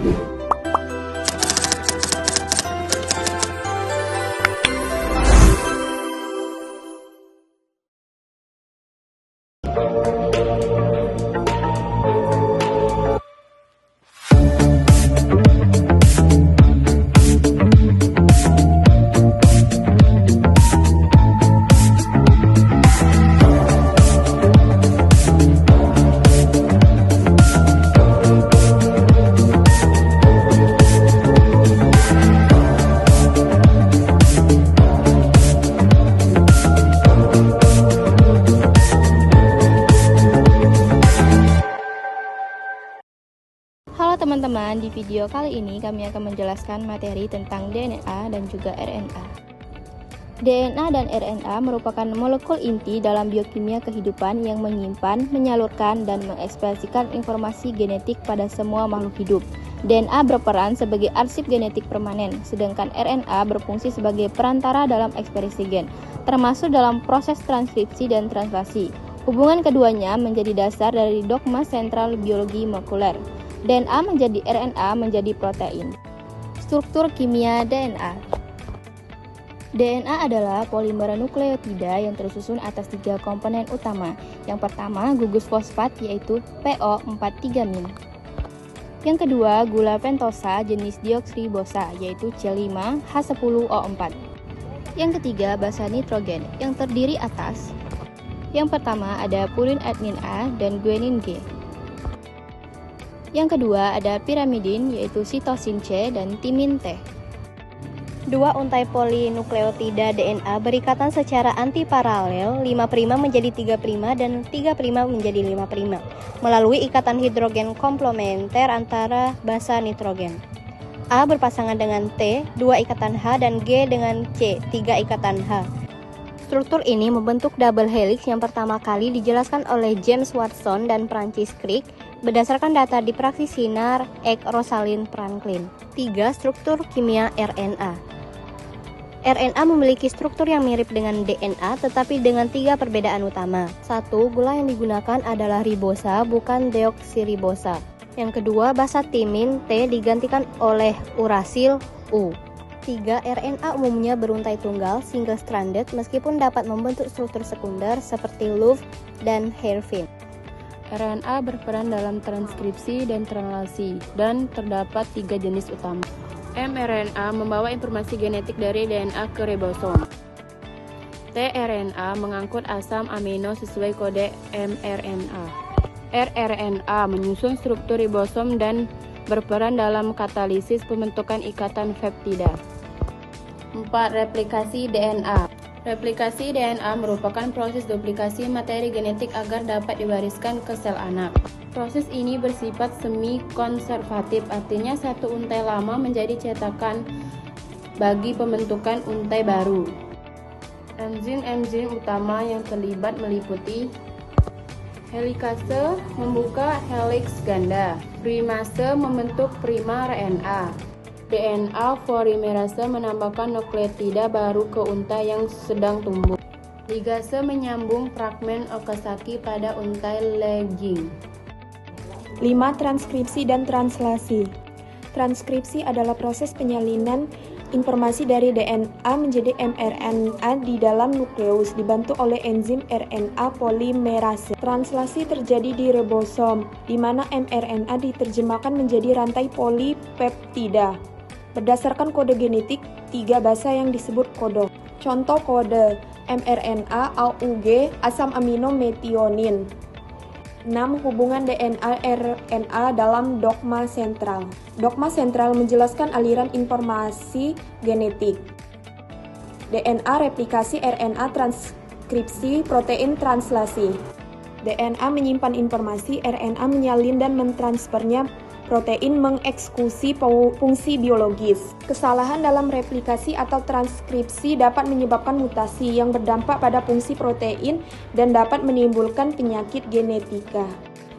Halo teman-teman, di video kali ini kami akan menjelaskan materi tentang DNA dan juga RNA. DNA dan RNA merupakan molekul inti dalam biokimia kehidupan yang menyimpan, menyalurkan, dan mengekspresikan informasi genetik pada semua makhluk hidup. DNA berperan sebagai arsip genetik permanen, sedangkan RNA berfungsi sebagai perantara dalam ekspresi gen, termasuk dalam proses transkripsi dan translasi. Hubungan keduanya menjadi dasar dari dogma sentral biologi molekuler. DNA menjadi RNA menjadi protein. Struktur kimia DNA. DNA adalah polimer nukleotida yang tersusun atas 3 komponen utama. Yang pertama, gugus fosfat yaitu PO43-min. Yang kedua, gula pentosa jenis deoksiribosa yaitu C5H10O4. Yang ketiga, basa nitrogen yang terdiri atas. Yang pertama ada purin admin A dan guanin G. Yang kedua ada pirimidin yaitu sitosin C dan timin T. Dua untai polinukleotida DNA berikatan secara antiparalel 5' menjadi 3' dan 3' menjadi 5' melalui ikatan hidrogen komplementer antara basa nitrogen. A berpasangan dengan T, 2 ikatan H dan G dengan C, 3 ikatan H. Struktur ini membentuk double helix yang pertama kali dijelaskan oleh James Watson dan Francis Crick berdasarkan data di praksi sinar X. Rosalind Franklin. 3. Struktur kimia RNA. RNA memiliki struktur yang mirip dengan DNA tetapi dengan 3 perbedaan utama. 1. Gula yang digunakan adalah ribosa bukan deoksiribosa. Yang kedua, basa timin T digantikan oleh urasil U. 3. RNA umumnya beruntai tunggal single stranded meskipun dapat membentuk struktur sekunder seperti loop dan hairpin. RNA berperan dalam transkripsi dan translasi dan terdapat 3 jenis utama. mRNA membawa informasi genetik dari DNA ke ribosom. tRNA mengangkut asam amino sesuai kode mRNA. rRNA menyusun struktur ribosom dan berperan dalam katalisis pembentukan ikatan peptida. 4. Replikasi DNA. Replikasi DNA merupakan proses duplikasi materi genetik agar dapat diwariskan ke sel anak. Proses ini bersifat semi-konservatif, artinya satu untai lama menjadi cetakan bagi pembentukan untai baru. Enzim-enzim utama yang terlibat meliputi helikase membuka heliks ganda, primase membentuk primer RNA, DNA polimerase menambahkan nukleotida baru ke untai yang sedang tumbuh, ligase menyambung fragmen Okazaki pada untai lagging. 5. Transkripsi dan translasi. Transkripsi adalah proses penyalinan informasi dari DNA menjadi mRNA di dalam nukleus dibantu oleh enzim RNA polimerase. Translasi terjadi di ribosom, di mana mRNA diterjemahkan menjadi rantai polipeptida. Berdasarkan kode genetik 3 basa yang disebut kodon. Contoh kode mRNA AUG asam amino metionin. 6. Hubungan DNA RNA dalam dogma sentral. Dogma sentral menjelaskan aliran informasi genetik. DNA replikasi, RNA transkripsi, protein translasi. DNA menyimpan informasi, RNA menyalin dan mentransfernya, protein mengeksekusi fungsi biologis. Kesalahan dalam replikasi atau transkripsi dapat menyebabkan mutasi yang berdampak pada fungsi protein dan dapat menimbulkan penyakit genetika.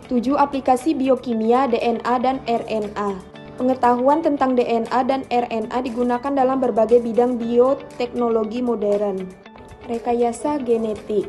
7. Aplikasi biokimia DNA dan RNA. Pengetahuan tentang DNA dan RNA digunakan dalam berbagai bidang bioteknologi modern. Rekayasa genetik,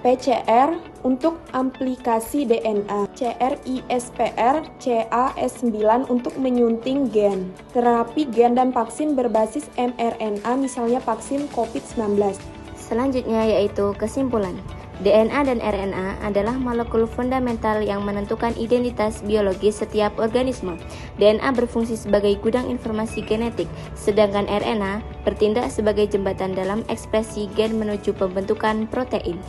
PCR, untuk aplikasi DNA, CRISPR Cas9 untuk menyunting gen, terapi gen dan vaksin berbasis mRNA misalnya vaksin COVID-19. Selanjutnya yaitu kesimpulan. DNA dan RNA adalah molekul fundamental yang menentukan identitas biologis setiap organisme. DNA berfungsi sebagai gudang informasi genetik, sedangkan RNA bertindak sebagai jembatan dalam ekspresi gen menuju pembentukan protein.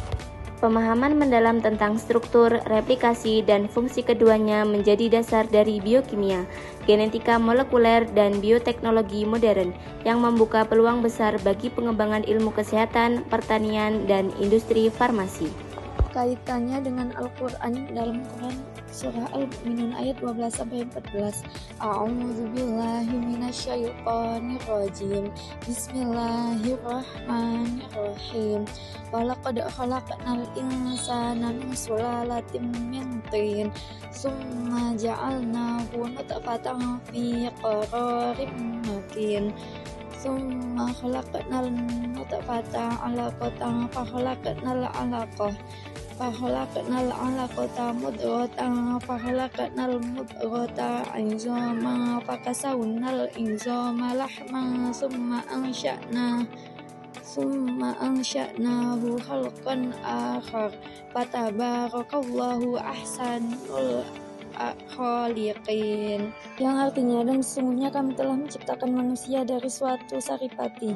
Pemahaman mendalam tentang struktur, replikasi, dan fungsi keduanya menjadi dasar dari biokimia, genetika molekuler, dan bioteknologi modern yang membuka peluang besar bagi pengembangan ilmu kesehatan, pertanian, dan industri farmasi. Kaitannya dengan Al-Quran dalam Quran surah Al-Mu'minun ayat 12-14. A'udzubillahi minasyaitonirrajim. Bismillahirrahmanirrahim. Walaqad khalaqnal insana min sulalatin min tin. Summa ja'alnahu nutfatan fi qararin makin. Summa khalaqnal nutfata 'alaqatan fa khalaqnal 'alaqah فخلقنا العلقة مضغة فخلقنا المضغة عظاما فكسونا العظام لحما ثم أنشأناه خلقا آخر فتبارك الله أحسن khaliqin, yang artinya, dan sesungguhnya kami telah menciptakan manusia dari suatu saripati.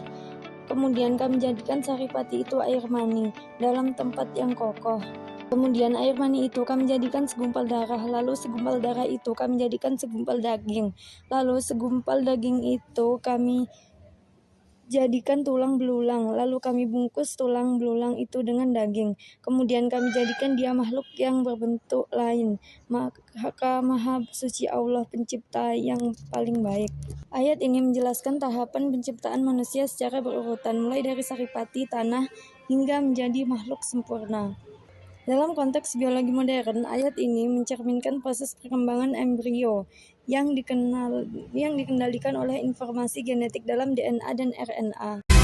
Kemudian kami jadikan saripati itu air mani dalam tempat yang kokoh. Kemudian air mani itu kami jadikan segumpal darah, lalu segumpal darah itu kami jadikan segumpal daging, lalu segumpal daging itu kami jadikan tulang belulang, lalu kami bungkus tulang belulang itu dengan daging. Kemudian kami jadikan dia makhluk yang berbentuk lain. Maka Maha Suci Allah Pencipta yang paling baik. Ayat ini menjelaskan tahapan penciptaan manusia secara berurutan, mulai dari saripati tanah hingga menjadi makhluk sempurna. Dalam konteks biologi modern, ayat ini mencerminkan proses perkembangan embrio yang dikendalikan oleh informasi genetik dalam DNA dan RNA.